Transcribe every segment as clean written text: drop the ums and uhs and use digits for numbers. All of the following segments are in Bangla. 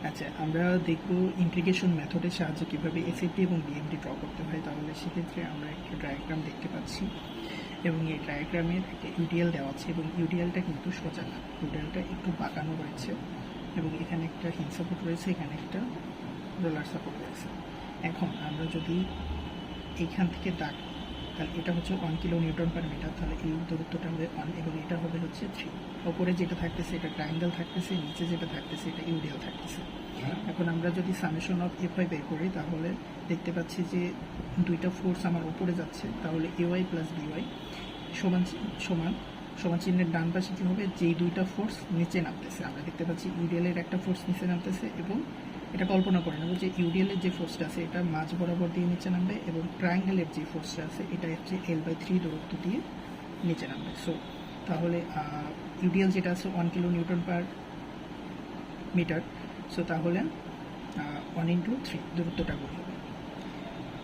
আচ্ছা, আমরা দেখব ইন্টিগ্রেশন মেথডের সাহায্যে কীভাবে এসএফটি এবং বিএমটি ড্র করতে হয়। তাহলে সেক্ষেত্রে আমরা একটা ডায়াগ্রাম দেখতে পাচ্ছি এবং এই ডায়াগ্রামের একটা ইউডিএল দেওয়া আছে এবং ইউডিএলটা কিন্তু সোজা না, ইউডিএলটা একটু বাঁকানো রয়েছে এবং এখানে একটা হিল সাপোর্ট রয়েছে, এখানে একটা রোলার সাপোর্ট রয়েছে। এখন আমরা যদি এইখান থেকে দাগ, তাহলে এটা হচ্ছে 1 কিলো নিউটন পার মিটার, তাহলে এই দূরত্বটা হবে 1 এবং এটা হবে হচ্ছে 3। ওপরে যেটা থাকতেছে এটা ট্রায়াঙ্গেল থাকতেছে, নিচে যেটা থাকতেছে এটা ইউডিএল থাকতেছে। এখন আমরা যদি সামেশন অফ এফআই বের করি তাহলে দেখতে পাচ্ছি যে দুইটা ফোর্স আমার উপরে যাচ্ছে, তাহলে এওয়াই প্লাস বিওয়াই সমান সমান সমান চিহ্নের ডান পাশে কী হবে, যেই দুইটা ফোর্স নিচে নামতেছে। আমরা দেখতে পাচ্ছি ইউডিএলের একটা ফোর্স নিচে নামতেছে এবং এটা কল্পনা করে নেব যে ইউডিএলের যে ফোর্সটা আছে এটা মাঝ বরাবর দিয়ে নিচে নামবে এবং ট্রায়াঙ্গেলের যে ফোর্সটা আছে এটা হচ্ছে L/3 দূরত্ব দিয়ে নিচে নামবে। সো তাহলে ইউডিএল যেটা আছে 1 kilo newton per metre, so তাহলে 1/3 দূরত্বটা গুণ হবে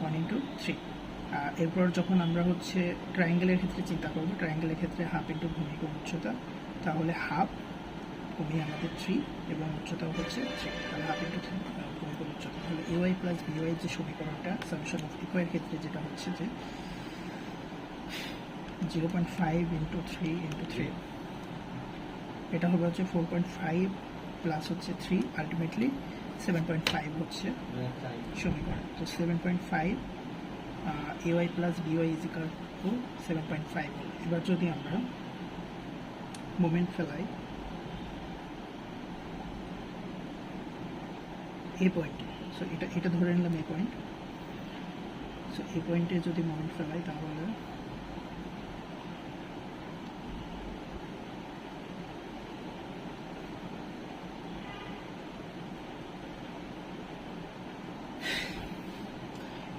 1/3। এরপর যখন আমরা হচ্ছে ট্রায়াঙ্গেলের ক্ষেত্রে চিন্তা করব, ট্রায়াঙ্গেলের ক্ষেত্রে হাফ ইন্টু ভূমিকোণ উচ্চতা, তাহলে হাফ কমিয়ে আমাদের 3 এবং উচ্চতাও হচ্ছে 3, তাহলে হাফ ইন্টু 3 ভূমিকোণ উচ্চতা। তাহলে এওয়াই প্লাস বিওয়াই যে সমীকরণটা সামেশন অফ ইকুয়ার ক্ষেত্রে যেটা হচ্ছে যে 0.5 ইন্টু 3 ইন্টু 3, এটা হবে হচ্ছে 4.5 প্লাস হচ্ছে 3, আলটিমেটলি 7.5 হচ্ছে সমীকরণ। তো 7.5 AY plus by is equal two 7.5। এবার যদি আমরা মোমেন্ট ফেলাই এ পয়েন্টে, সো এটা ধরে নিলাম এ পয়েন্ট। সো এই পয়েন্টে যদি মোমেন্ট ফেলাই তাহলে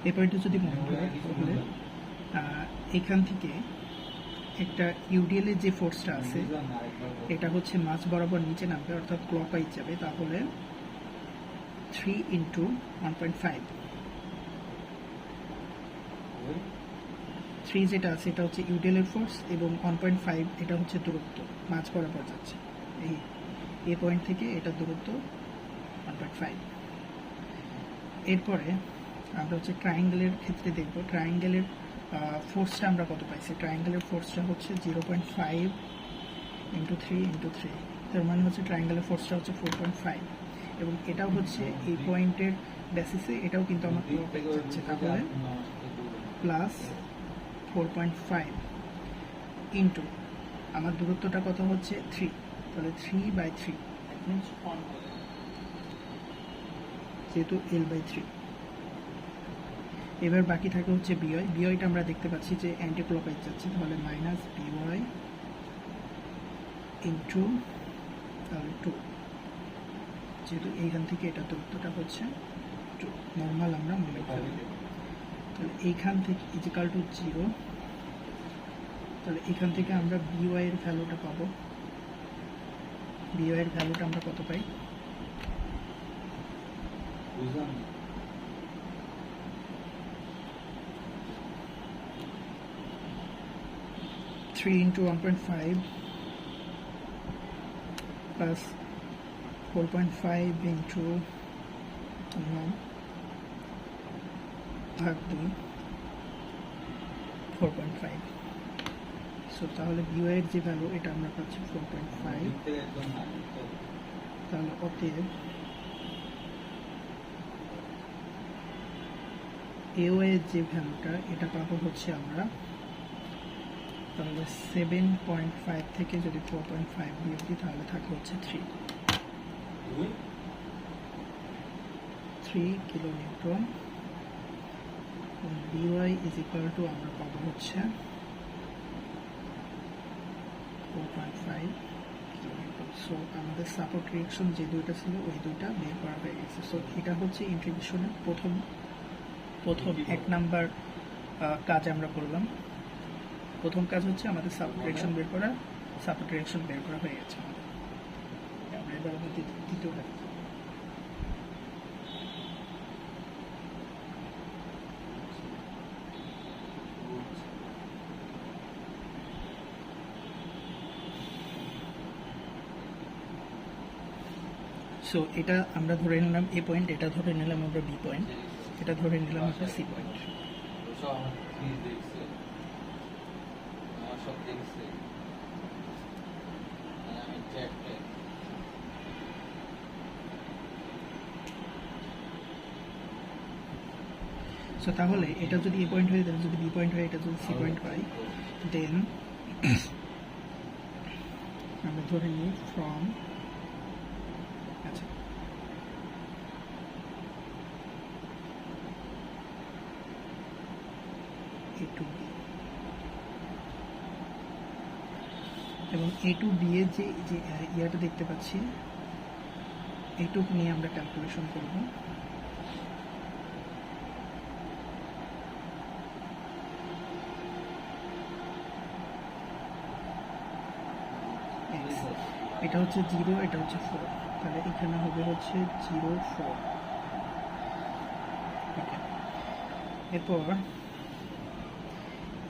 এই পয়েন্টে যদি মোমেন্ট ফেলাই তাহলে এখান থেকে একটা ইউডিএলের যে ফোর্সটা আছে এটা হচ্ছে মাঝ বরাবর নিচে নামবে, অর্থাৎ ক্লকওয়াইজ যাবে। তাহলে 3 ইন্টু 1.5, 3 যেটা আছে এটা হচ্ছে ইউডিএলের ফোর্স এবং 1.5 এটা হচ্ছে দূরত্ব, মাঝ বরাবর যাচ্ছে এই পয়েন্ট থেকে এটা দূরত্ব 1.5। এরপরে আমরা হচ্ছে ট্রায়াঙ্গেলের ক্ষেত্রে দেখব ট্রায়াঙ্গেলের ফোর্সটা আমরা কত পাইছি। ট্রায়াঙ্গেলের ফোর্সটা হচ্ছে 0.5 ইন্টু 3 ইন্টু 3, তার মানে হচ্ছে ট্রায়াঙ্গেলের ফোর্সটা হচ্ছে 4.5 এবং এটাও হচ্ছে এই পয়েন্টের বেসিসে, এটাও কিন্তু আমার যাচ্ছে। তাহলে প্লাস 4.5 ইন্টু আমার দূরত্বটা কত হচ্ছে 3, তাহলে 3/3 যেহেতু L/3। এবার বাকি থাকে হচ্ছে বিওয়াই। বিওয়াইটা আমরা দেখতে পাচ্ছি যে অ্যান্টি ক্লকওয়াইজ যাচ্ছে, তাহলে মাইনাস বিওয়াই ইন্টু তাহলে 2, যেহেতু এইখান থেকে এটা দূরত্বটা হচ্ছে 2, নর্মাল আমরা মনে করি। তাহলে এইখান থেকে ইজিক্যাল টু 0, তাহলে এখান থেকে আমরা বিওয়াই এর ভ্যালুটা পাবো। বিওয়াই এর ভ্যালুটা আমরা কত পাই, থ্রি ইন্টু 1.5 প্লাস 4.5 ইন্টু ভাগ 2, 4.5। সো তাহলে বিওয়াই এর যে ভ্যালু এটা আমরা পাচ্ছি 4.5। তাহলে অতএব এওয়াই এর যে ভ্যালুটা এটা পাবো হচ্ছে আমরা, তাহলে 7.5 থেকে যদি 4.5 বিয়োগ দিই তাহলে থাকে হচ্ছে 3 kilo Newton. By is equal two আমরা পাবো হচ্ছে 4.5 কিলো নিউটন। সো আমাদের সাপোর্ট রিঅ্যাকশন যে দুইটা ছিল ওই দুইটা বের করা হয়ে গেছে। সো এটা হচ্ছে ইন্টিগ্রেশনের প্রথম 1 নাম্বার কাজ আমরা করলাম। প্রথম কাজ হচ্ছে আমাদের সাপোর্ট রিঅ্যাকশন বের করা, সাপোর্ট রিঅ্যাকশন বের করা হয়ে গেছে আমাদের। আমরা এবার দ্বিতীয় কাজ, সো এটা আমরা ধরে নিলাম এ পয়েন্ট, এটা ধরে নিলাম আমরা বি পয়েন্ট, এটা ধরে নিলাম আমরা সি পয়েন্ট। সো তাহলে এটা যদি এ পয়েন্ট হয়, তাহলে যদি বি পয়েন্ট হয়, এটা যদি সি পয়েন্ট হয়, দেন আমরা ধরে নিই ফ্রম আচ্ছা এ টু বি, এবং এ টু বি এর যে যে ইয়াটা দেখতে পাচ্ছি, এইটুকু নিয়ে আমরা ক্যালকুলেশন করব। এটা হচ্ছে 0, এটা হচ্ছে 4, তাহলে এখানে হবে হচ্ছে 0 4। ওকে, এরপর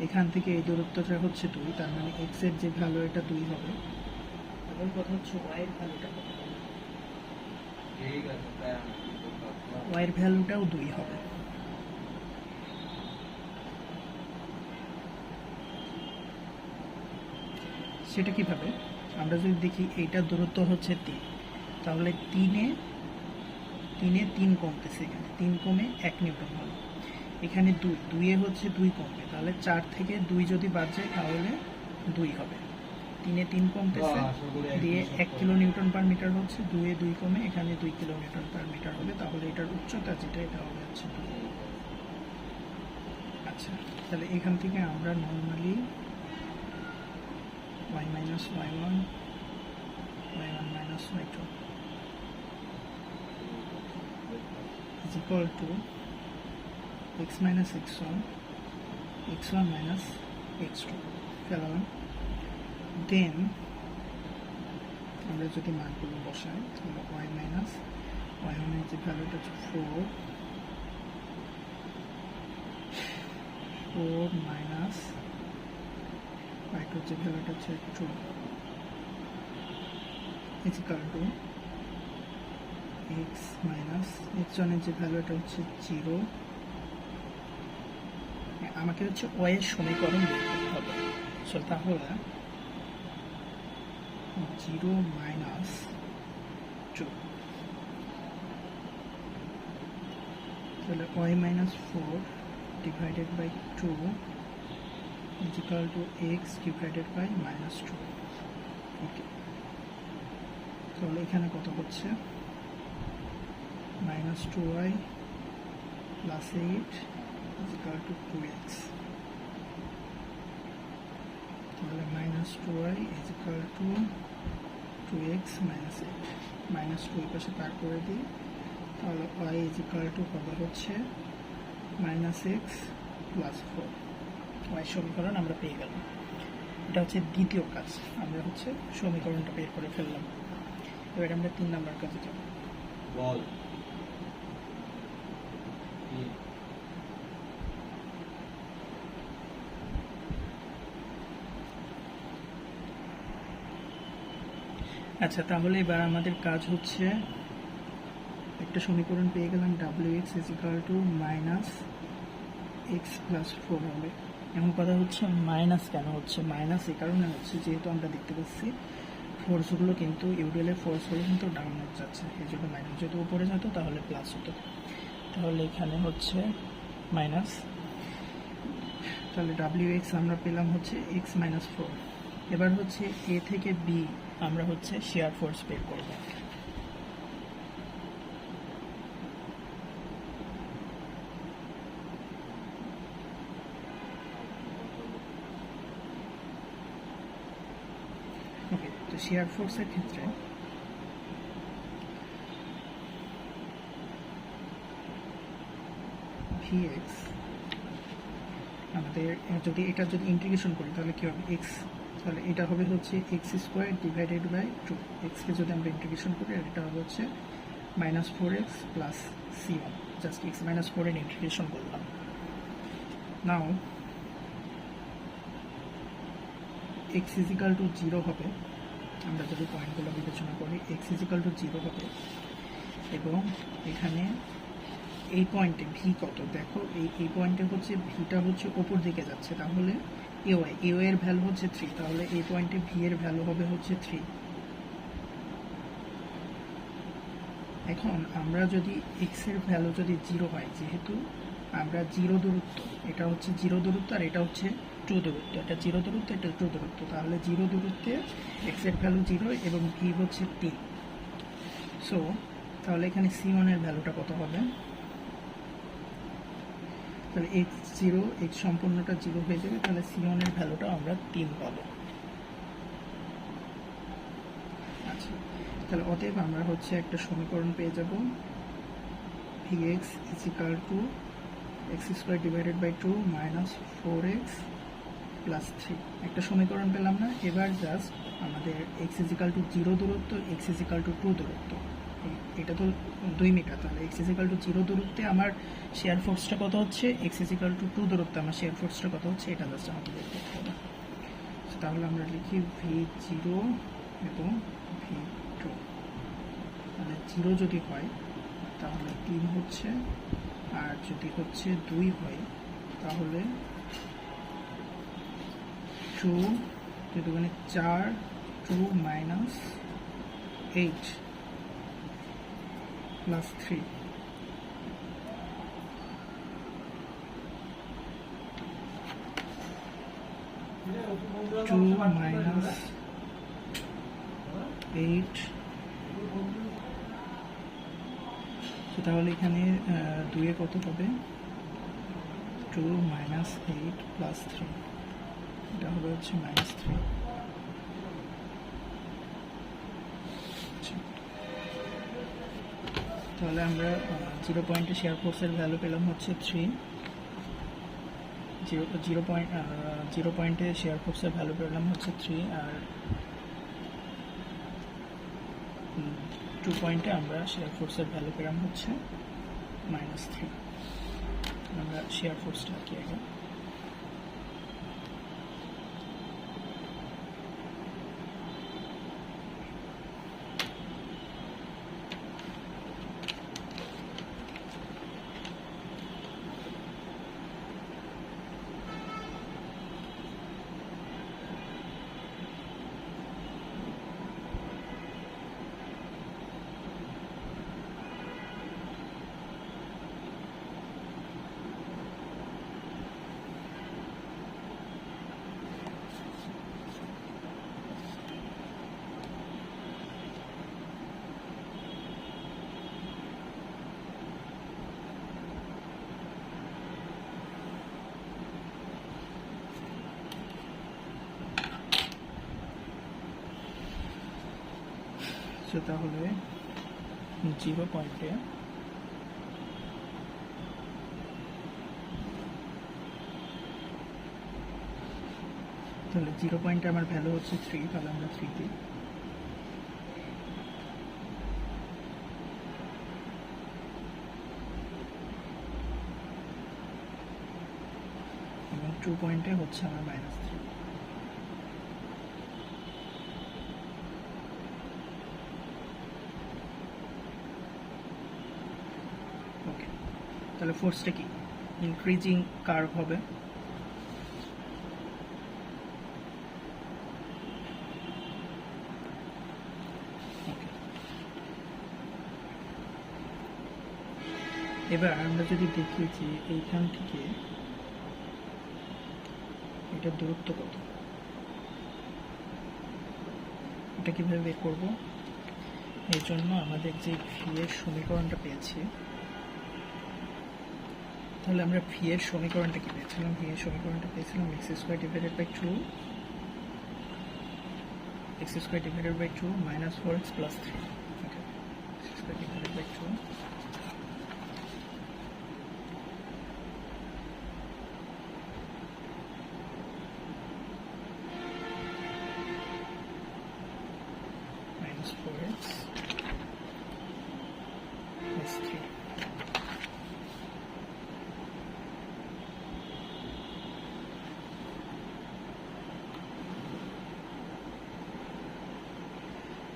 এখান থেকে এই দূরত্বটা হচ্ছে 2, তার মানে x এর যে ভ্যালু এটা 2 হবে, এবং কথা হচ্ছে y এর ভ্যালুটা কত হবে? y এর ভ্যালুটাও 2 হবে। সেটা কিভাবে? আমরা যদি দেখি এইটার দূরত্ব হচ্ছে 3, তাহলে 3 কমতেছে, এখানে 3 কমে 1 নিউটন হলো। এখানে 2 হচ্ছে 2 কমবে, তাহলে 4 থেকে 2 যদি বাদ যায় তাহলে 2 হবে। 3 কমতেছে দিয়ে 1 কিলো নিউটন পার মিটার হচ্ছে, 2 কমে এখানে 2 কিলো নিউটন পার মিটার হবে, তাহলে এটার উচ্চতা যেটা এটা হবে হচ্ছে 2। আচ্ছা, তাহলে এখান থেকে আমরা normally y minus y1 minus y2 is equal to x minus x1 minus x2 ফেলাম। দেন আমরা যদি মানগুলো বসাই, তাহলে y minus y1 এর যে ভ্যালুটা হচ্ছে 4 minus y2 যে ভ্যালুটা হচ্ছে 2 is equal to x minus x1 এর যে ভ্যালুটা হচ্ছে 0। আমাকে হচ্ছে y এর সমীকরণ বের করতে হবে। সো তাহলে 0 minus 2, তাহলে y minus 4 divided by 2 is equal to x divided by minus 2। ওকে, তাহলে এখানে কত হচ্ছে minus 2y plus 8 is equal to 2x, তাহলে minus 2y is equal to 2x minus 8, minus 2 এর পাশে পার করে দিই, তাহলে y is equal to হবে হচ্ছে minus x plus 4। y সমীকরণ আমরা পেয়ে গেলাম। এটা হচ্ছে দ্বিতীয় কাজ, আমরা হচ্ছে সমীকরণটা বের করে ফেললাম। এবার আমরা 3 নাম্বার কাজে যাব। বল আচ্ছা, তাহলে এবার আমাদের কাজ হচ্ছে, একটা সমীকরণ পেয়ে গেলাম wx is equal to minus x plus 4 হবে। এখন কথা হচ্ছে মাইনাস কেন হচ্ছে? মাইনাস এই কারণে হচ্ছে যেহেতু আমরা দেখতে পাচ্ছি ফোর্সগুলো কিন্তু ইউডিএলের ফোর্সগুলো কিন্তু ডাউনওয়ার্ড যাচ্ছে, এই জন্য মাইনাস। যদি উপরে যেত তাহলে প্লাস হতো, তাহলে এখানে হচ্ছে মাইনাস। তাহলে wx আমরা পেলাম হচ্ছে x minus 4। এবার হচ্ছে এ থেকে বি আমরা হচ্ছে শেয়ার ফোর্স বের করব। ওকে, তো শেয়ার ফোর্সের ক্ষেত্রে Vx আমাদের যদি এটা যদি ইন্টিগ্রেশন করি তাহলে কি হবে? x, তাহলে এটা হবে হচ্ছে x স্কোয়ার ডিভাইডেড বাই 2। এক্সকে যদি আমরা ইন্টিগ্রেশন করি আর এটা হবে হচ্ছে minus 4x plus c1, just x minus 4 এর ইন্টিগ্রেশন করলাম। নাও x ইজ ইকাল টু 0 হবে, আমরা যদি পয়েন্টগুলো বিবেচনা করি x ইজ ইকাল টু 0 হবে, এবং এখানে এই পয়েন্টে ভি কত দেখো, এই পয়েন্টে হচ্ছে ভিটা হচ্ছে ওপর দিকে যাচ্ছে, তাহলে এও এর ভ্যালু হচ্ছে 3, তাহলে এই পয়েন্টে ভি এর ভ্যালু হবে হচ্ছে 3। এখন আমরা যদি এক্স এর ভ্যালু যদি 0 হয়, যেহেতু আমরা 0 দূরত্ব, এটা হচ্ছে 0 দূরত্ব আর এটা হচ্ছে 2 দূরত্ব, এটা 0 দূরত্ব এটা 2 দূরত্ব, তাহলে 0 দূরত্বে এক্স এর ভ্যালু 0 এবং ভি হচ্ছে 3। সো তাহলে এখানে c1 এর ভ্যালুটা কত হবে, তাহলে x0 x সম্পূর্ণটা 0 হয়ে যাবে, তাহলে c1 এর ভ্যালুটা আমরা 3 পাবো। আচ্ছা, তাহলে অতএব আমরা হচ্ছে একটা সমীকরণ পেয়ে যাব, vx = x² / 2 - 4x + 3, একটা সমীকরণ পেলাম না। এবার জাস্ট আমাদের x = 0 দূরত্ব, x = 2 দূরত্ব, এটা তো 2 মিটার, তাহলে x = 0 দূরত্বে আমার শেয়ার ফোর্সটা কত হচ্ছে, x = 2 দূরত্বে আমার শেয়ার ফোর্সটা কত হচ্ছে, এটা জাস্ট আমাদের বের করতে হবে। তাহলে আমরা লিখি v0 এবং v2, তাহলে 0 যদি হয় তাহলে 3 হচ্ছে, আর যদি হচ্ছে 2 হয় তাহলে 2 যদি মানে 4 2 - 8 + 3, 2 - 8, তাহলে এখানে 2 এ কত হবে, 2 - 8 + 3, এটা হবে হচ্ছে -3। তাহলে আমরা 0 পয়েন্টে শেয়ার ফোর্সের ভ্যালু পেলাম হচ্ছে 3, 0 পয়েন্টে শেয়ার ফোর্সের ভ্যালু পেলাম হচ্ছে 3, আর 2 পয়েন্টে আমরা শেয়ার ফোর্সের ভ্যালু পেলাম হচ্ছে -3। আমরা শেয়ার ফোর্সটা আঁকি আগে। তাহলে 0 পয়েন্টে আমার ভ্যালু হচ্ছে 3, তাহলে আমরা 3 দিই। এবং 2 পয়েন্টে হচ্ছে আমার -3। ওকে, তাহলে ফোর্সটা কি ইনক্রিজিং কার্ভ হবে। এবার আমরা যদি দেখি যে এইখান থেকে এটার দূরত্ব কত, এটা কিভাবে বের করবো, এই জন্য আমাদের যে ভি এর সমীকরণটা পেয়েছি, তাহলে আমরা ভি এর সমীকরণটা কি পেয়েছিলাম, ভি এর সমীকরণটা পেয়েছিলাম x² / 2 - 4x + 3, ওকে, x² / 2 - 4x + 3।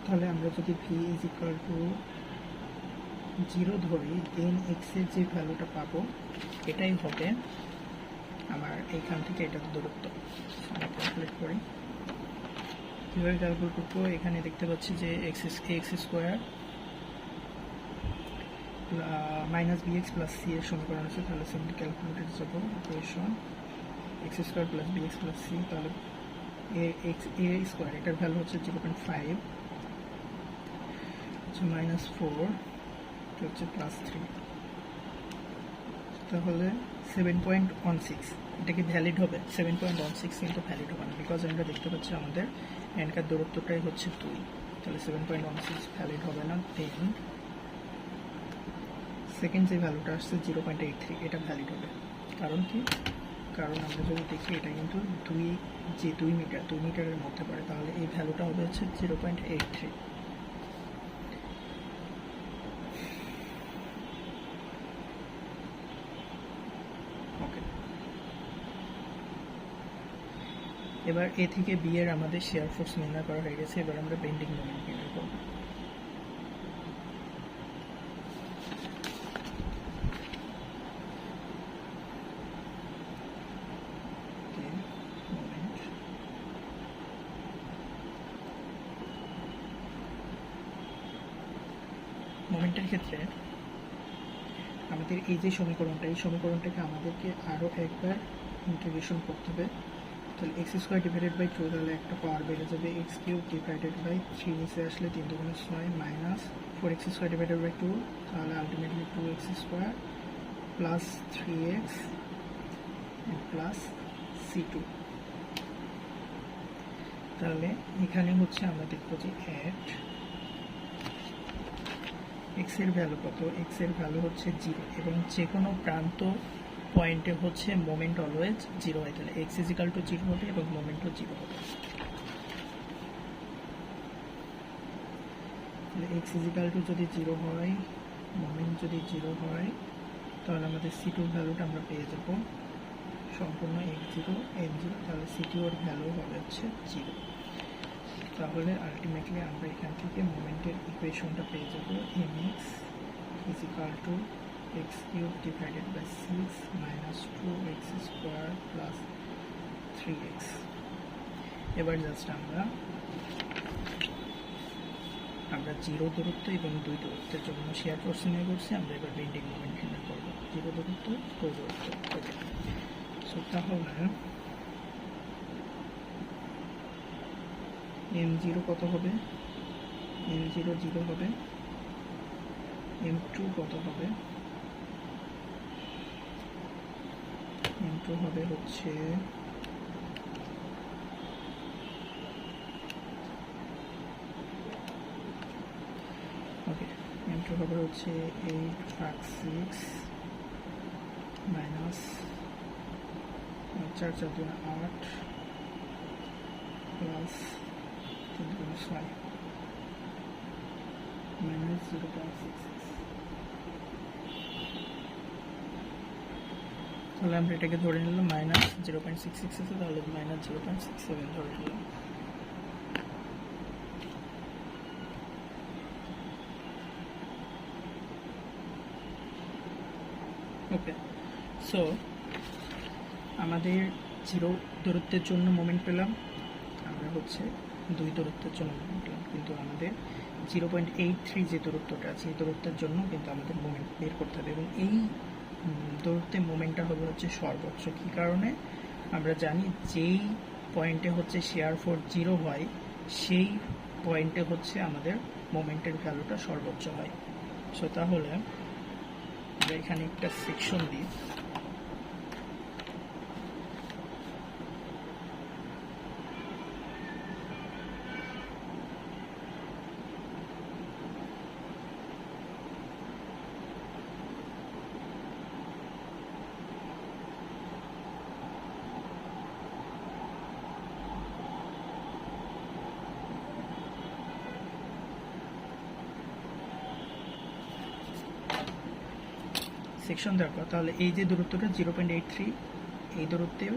তাহলে আমরা যদি v = জিরো ধরি, দেন এক্সের যে ভ্যালুটা পাবো এটাই হবে আমার এইখান থেকে এটা দূরত্ব। আমরা ক্যালকুলেট করি, কীভাবে ক্যালকুলেট করবো? এখানে দেখতে পাচ্ছি যে x square minus b x plus c এর সমীকরণ আছে, তাহলে সিম্পলি ক্যালকুলেটর যাবো, equation x square plus b x plus c, তাহলে এ স্কোয়ার এটার ভ্যালু হচ্ছে 0.5, হচ্ছে -4, এটা হচ্ছে +3, তাহলে 7.16 এটা কি ভ্যালিড হবে? 7.16 কিন্তু ভ্যালিড হবে না, বিকজ আমরা দেখতে পাচ্ছি আমাদের এনকার দূরত্বটাই হচ্ছে 2, তাহলে 7.16 ভ্যালিড হবে না। দেন সেকেন্ড যে ভ্যালুটা আসছে 0.83 এটা ভ্যালিড হবে। কারণ কি? কারণ আমরা যদি দেখি এটা কিন্তু 2 মিটারের মধ্যে পড়ে, তাহলে এই ভ্যালুটা হবে হচ্ছে 0.83। ওকে, এবার এ থেকে বি এর আমাদের শেয়ার ফোর্স নির্ণয় করা হয়ে গেছে। এবার আমরা বেন্ডিং মোমেন্ট নির্ণয় করব। মোমেন্টের ক্ষেত্রে আমাদের এই যে সমীকরণটা, এই সমীকরণটাকে আমাদেরকে আরও একবার ইন্টিগ্রেশন করতে হবে। তাহলে এক্স স্কোয়ার ডিভাইডেড বাই 2, তাহলে একটা পাওয়ার বেড়ে যাবে, এক্স কিউব ডিভাইডেড বাই 3 নিচে আসলে 3 2 6 minus 4x square divided by 2, তাহলে ultimately 2x square plus 3x plus c2। তাহলে এখানে হচ্ছে আমরা দেখবো যে অ্যাট এক্স এর ভ্যালু কত? এক্স এর ভ্যালু হচ্ছে 0, এবং যে কোনো প্রান্ত পয়েন্টে হচ্ছে মোমেন্ট অলওয়েজ 0 হয়, তাহলে এক্স ইজিক্যাল টু 0 হবে এবং মোমেন্টও 0 হবে। তাহলে এক্স ইজিক্যাল টু যদি 0 হয়, মোমেন্ট যদি 0 হয়, তাহলে আমাদের c2 ভ্যালুটা আমরা পেয়ে যাব সম্পূর্ণ x0 m0, তাহলে c2 এর ভ্যালু হবে হচ্ছে 0। তাহলে আলটিমেটলি আমরা এখান থেকে মোমেন্টের ইকুয়েশনটা পেয়ে যাব mx is equal to x cube divided by 6 minus 2x square plus 3x। এবার জাস্ট আমরা 0 দূরত্ব এবং 2 দূরত্বের জন্য শেয়ার ফোর্স নির্ণয় করছি, আমরা এবার বেন্ডিং মোমেন্ট নির্ণয় করবো। 0 দূরত্ব, 2 দূরত্ব। ওকে, সো তাহলে m0 কত হবে? m0 0 হবে। m2 কত হবে? m2 হবে হচ্ছে m2 হবে হচ্ছে 8/6 মাইনাস 4 4 2 8 প্লাস 3 2 6 মাইনাস 0.66। তাহলে আমরা এটাকে ধরে নিলাম মাইনাস 0.66 আছে, তাহলে মাইনাস 0.67 ধরে নিলাম। ওকে, সো আমাদের 0 দূরত্বের জন্য মোমেন্ট পেলাম, আমরা হচ্ছে 2 দূরত্বের জন্য মোমেন্ট পেলাম, কিন্তু আমাদের 0.83 যে দূরত্বটা আছে এই দূরত্বের জন্য কিন্তু আমাদের মোমেন্ট বের করতে হবে, এবং এই দূরত্বে মোমেন্টটা হবে হচ্ছে সর্বোচ্চ। কী কারণে? আমরা জানি যেই পয়েন্টে হচ্ছে শেয়ার ফোর্স 0 হয় সেই পয়েন্টে হচ্ছে আমাদের মোমেন্টের ভ্যালুটা সর্বোচ্চ হয়। সো তাহলে আমরা এখানে একটা সেকশন দিই। সেকশন দেখো, তাহলে এই যে দূরত্বটা 0.83, এই দূরত্বেও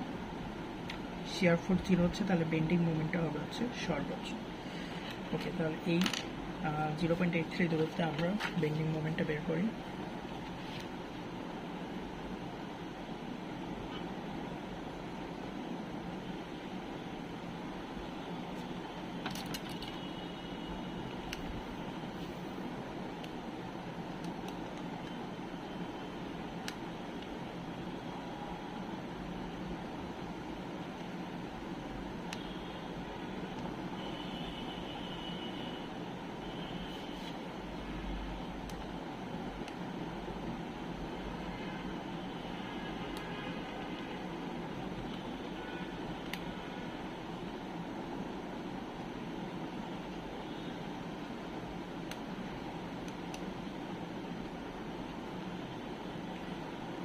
শেয়ার ফোর্স 0 হচ্ছে, তাহলে বেন্ডিং মোমেন্টটা হবে হচ্ছে সর্বোচ্চ। ওকে, তাহলে এই 0.83 দূরত্বে আমরা বেন্ডিং মোমেন্টটা বের করি।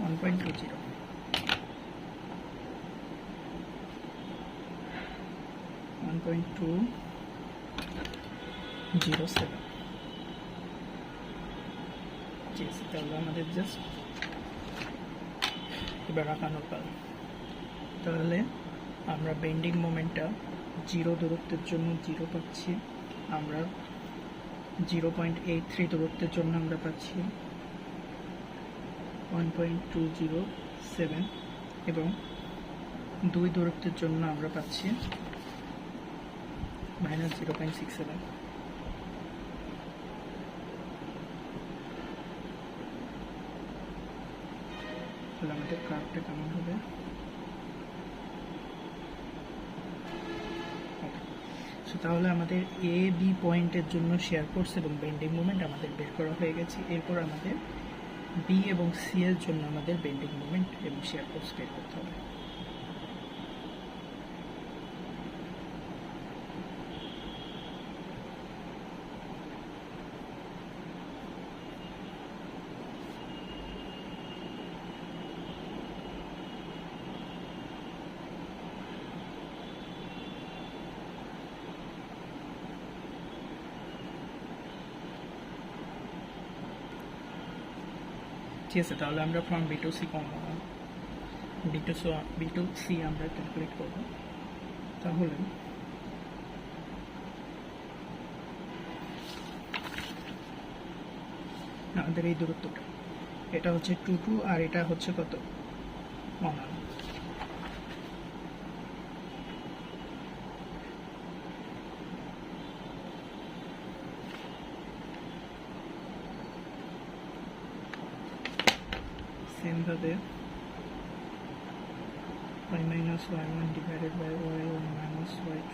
(1.20) 1.207। তাহলে আমাদের জাস্ট এবার আঁকানোর পালা। তাহলে আমরা বেন্ডিং মোমেন্টটা 0 দূরত্বের জন্য 0 পাচ্ছি, আমরা 0.83 দূরত্বের জন্য আমরা পাচ্ছি 1.207 এবং 2 দূরত্বের জন্য আমরা পাচ্ছি -0.67। তাহলে আমাদের কার্ভটা কেমন হবে? তাহলে আমাদের এ বি পয়েন্টের জন্য শেয়ার ফোর্স এবং বেন্ডিং মোমেন্ট আমাদের বের করা হয়ে গেছে। এরপর আমাদের বি এবং সি এর জন্য আমাদের বেন্ডিং মোমেন্ট এবং শেয়ার ফোর্স বের করতে হবে। ঠিক আছে, তাহলে আমরা ফ্রম বি টু সি আমরা ক্যালকুলেট করব। তাহলে আমাদের এই দূরত্বটা, এটা হচ্ছে 2 আর এটা হচ্ছে কত? 1। সেম ভাবে y minus y1 divided by y1 minus y2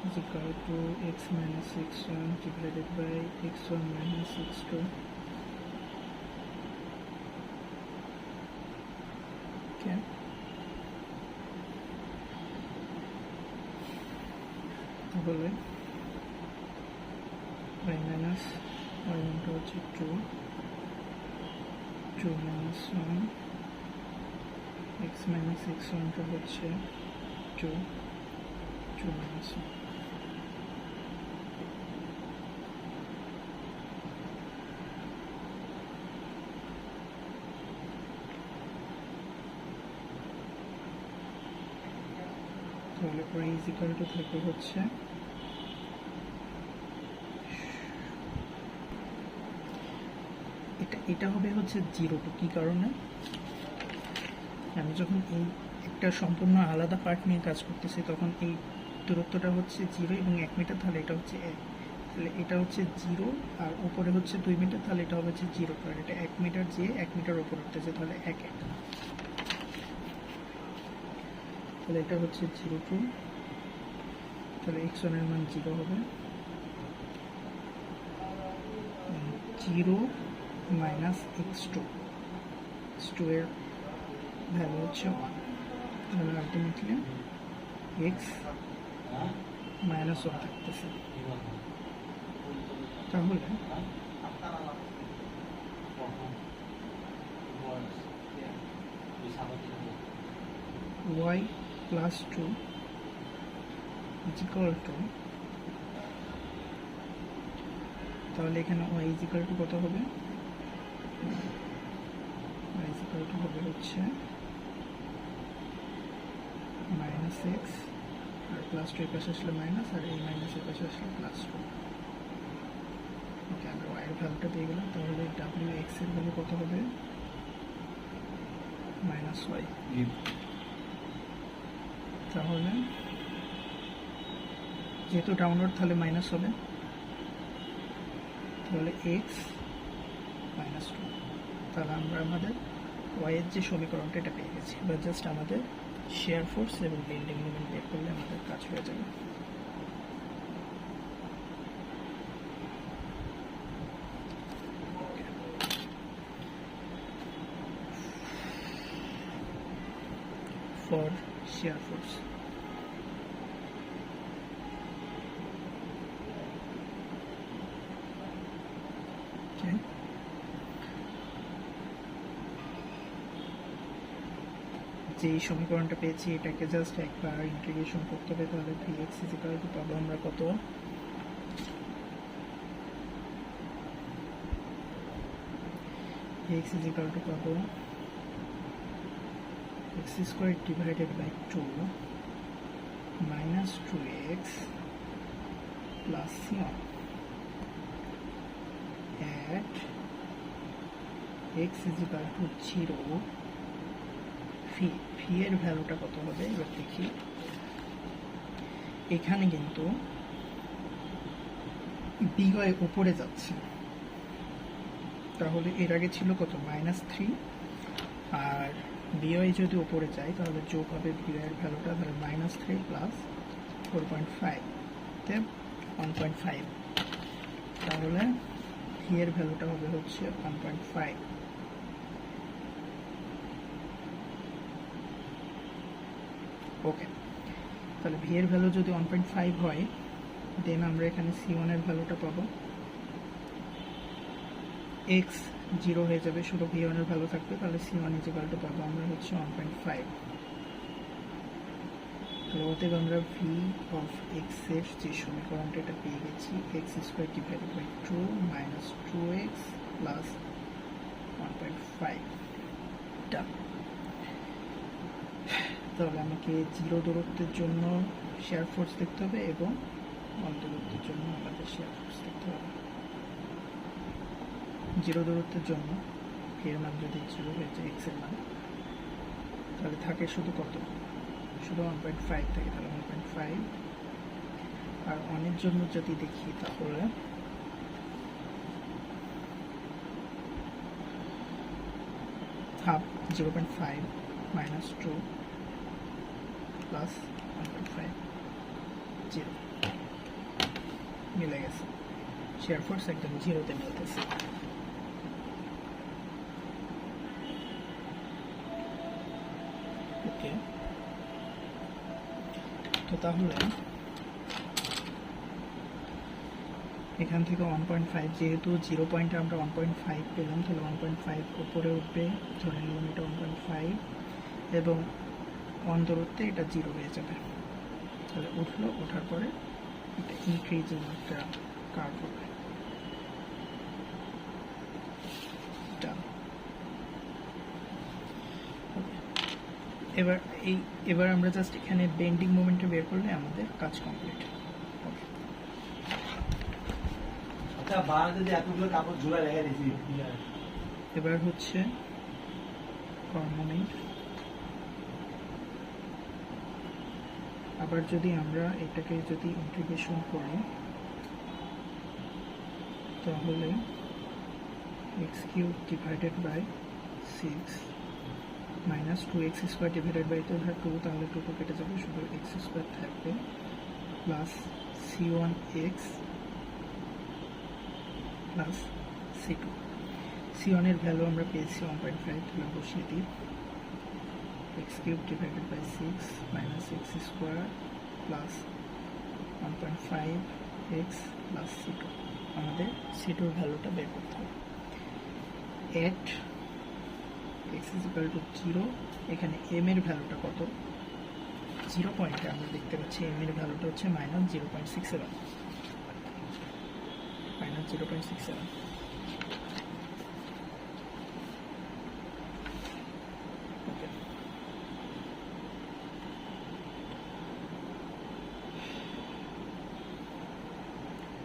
is equal to x minus x1 divided by x1 minus x2. Okay. তাহলে y minus y1 টা হচ্ছে 2 minus 1, x minus x1 টা হচ্ছে 2 minus 1। তাহলে y is equal to থাকে হচ্ছে এটা হবে হচ্ছে 0 টু। কি কারণে? আমি যখন এই একটা সম্পূর্ণ আলাদা পার্ট নিয়ে কাজ করতেছি তখন এই দূরত্বটা হচ্ছে 0 এবং 1 মিটার, তাহলে এটা হচ্ছে 1, তাহলে এটা হচ্ছে 0 আর উপরে হচ্ছে 2 মিটার, তাহলে এটা হবে হচ্ছে 0, কারণ এটা 1 মিটার যে 1 মিটার উপর উঠতেছে, তাহলে 1 1। তাহলে এটা হচ্ছে 0 টু, তাহলে x1 এর মান 0 হবে, 0 মাইনাস x2 এর ভ্যালু হচ্ছে 1, তাহলে আলটিমেটলি x মাইনাস 1 থাকতেছে। তাহলে y plus 2 is equal to, তাহলে এখানে y is equal to কত হবে? y is equal to হবে হচ্ছে মাইনাস x আর প্লাস 2 এর পাশে আসলে মাইনাস আর এই মাইনাস এর পাশে আসলে প্লাস 2। থেকে আমরা y এর ভ্যালুটা পেয়ে গেলাম। তাহলে ডাব্লিউ এক্স এর ভ্যালু কত হবে? -y। তাহলে যেহেতু ডাউনওয়ার্ড তাহলে মাইনাস হবে, তাহলে এক্স -2। তাহলে আমরা আমাদের y এর যে সমীকরণটা এটা পেয়ে গেছি। বা জাস্ট আমাদের শেয়ার ফোর্স এবং বেন্ডিং মোমেন্ট বের করলে আমাদের কাজ হয়ে যাবে। ফর শেয়ার ফোর্স, যে সমীকরণটা পেয়েছি এটাকে জাস্ট একবার ইন্টিগ্রেশন করতে হবে। তাহলে vx পাবো আমরা কত? vx পাবো x² divided by 2 minus 2x plus c1 at x is equal to 0। ফি এর ভ্যালুটা কত হবে এবার দেখি। এখানে কিন্তু বিওয়াই উপরে যাচ্ছে, তাহলে এর আগে ছিল কত? -3। আর বিওয়াই যদি উপরে যায় তাহলে যোগ হবে বিওয়াই এর ভ্যালুটা, তাহলে -3 প্লাস 4.5 তে 1.5। তাহলে ভি এর ভ্যালুটা হবে হচ্ছে 1.5। ওকে, তাহলে ভি এর ভ্যালু যদি 1.5 হয়, দেন আমরা এখানে c1 এর ভ্যালুটা পাবো। x 0 হয়ে যাবে, শুধু v1 এর ভ্যালু থাকবে। তাহলে c1 ইকুয়ালটু পাবো আমরা হচ্ছে 1.5। তাহলে অতএব আমরা v অফ x এর যে সমীকরণটা এটা পেয়ে গেছি, x² divided by 2 minus 2x plus 1.5। তাহলে আমাকে 0 দূরত্বের জন্য শেয়ার ফোর্স দেখতে হবে এবং 1 দূরত্বের জন্য আমাদের শেয়ার ফোর্স দেখতে হবে। 0 দূরত্বের জন্য এর মান যদি 0 হয়ে যায় x এর মান, তাহলে থাকে শুধু কত? শুধু 1.5 থাকে, তাহলে 1.5। আর 1 এর জন্য যদি দেখি তাহলে হাফ 0.5 মাইনাস 2 প্লাস 1.5 0 মিলে গেছে। শেয়ার ফোর্স একদম 0-তে মিলতেছে। ওকে, তো তাহলে এখান থেকে 1.5, যেহেতু 0 পয়েন্টে আমরা 1.5 পেলাম, তাহলে 1.5 উপরে উঠবে, ধরে নিলাম এটা 1.5, এবং 1 দূরত্বে এটা 0 হয়ে যাবে। তাহলে উঠলো, ওঠার পরে এটা ইনক্রিজিং একটা কার্ভ হবে। এবার আমরা জাস্ট এখানে বেন্ডিং মোমেন্টটা বের করলে আমাদের কাজ কমপ্লিট। এবার হচ্ছে কর্ণ মোমেন্ট। আবার যদি আমরা এটাকে যদি ইন্টিগ্রেশন করি তাহলে x³ divided by 6 minus 2x² divided by 2, তাহলে 2 কেটে যাবে, শুধু x² থাকবে, plus c1x plus c2। c1 এর ভ্যালু আমরা পেয়েছি 1.5, তাহলে বসিয়ে দিই। x³ divided by 6 minus x² plus 1.5x plus c2। আমাদের c2 এর ভ্যালুটা বের করতে হবে। এট x is equal to 0, এখানে m এর ভ্যালুটা কত? 0 পয়েন্টে আমরা দেখতে পাচ্ছি m এর ভ্যালুটা হচ্ছে -0.67। -0.67। ওকে,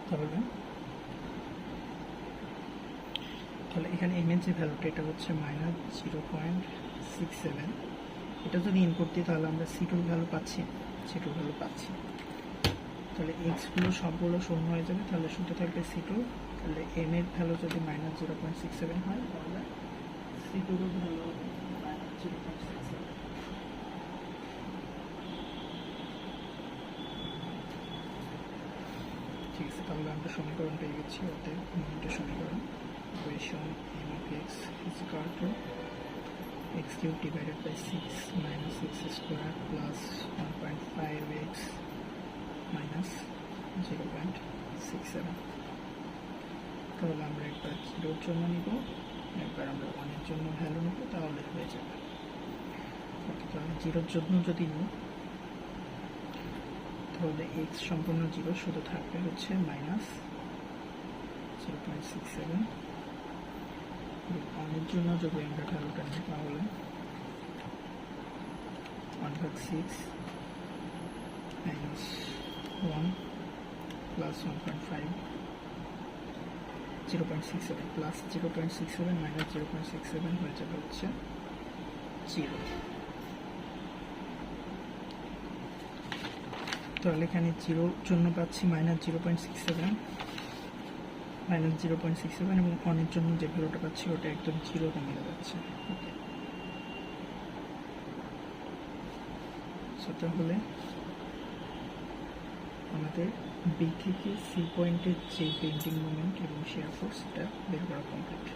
তাহলে তাহলে এখানে এম এর যে ভ্যালুটা এটা হচ্ছে -0.67। এটা যদি ইনপুট দিই তাহলে আমরা সি2 ভ্যালু পাচ্ছি, তাহলে এক্সগুলো সবগুলো শূন্য হয়ে যাবে, তাহলে শুধু থাকবে সি2। তাহলে এম এর ভ্যালু যদি -0.67 হয় তাহলে সি2 এর ভ্যালু -0.67। ঠিক আছে, তাহলে আমরা সমীকরণ পেয়ে গেছি। অতএব মোমেন্টের সমীকরণ equation M of x is equal to x³ divided by 6 minus x square plus 1.5x minus 0.67। তাহলে আমরা একবার 0 এর জন্য নিব, একবার আমরা 1 এর জন্য ভ্যালু নিব, তাহলে হয়ে যাবে। তাহলে 0 এর জন্য যদি নিই তাহলে x সম্পূর্ণ 0, শুধু থাকবে হচ্ছে -0.67। 1 এর জন্য যদি আমরা ভ্যালুটা নিই তাহলে 1/6 minus 1 plus 1.5 0.67 plus 0.67 minus 0.67 হয়ে যাবে হচ্ছে 0। তাহলে এখানে 0 জন্য পাচ্ছি -0.67 এবং 1 এর জন্য যে ভ্যালুটা পাচ্ছি ওটা একদম 0 কমে যাচ্ছে। ওকে, তাহলে আমাদের বি থেকে সি পয়েন্টের যে বেন্ডিং মোমেন্ট এবং শিয়ার ফোর্স এটা বের করা কমপ্লিট।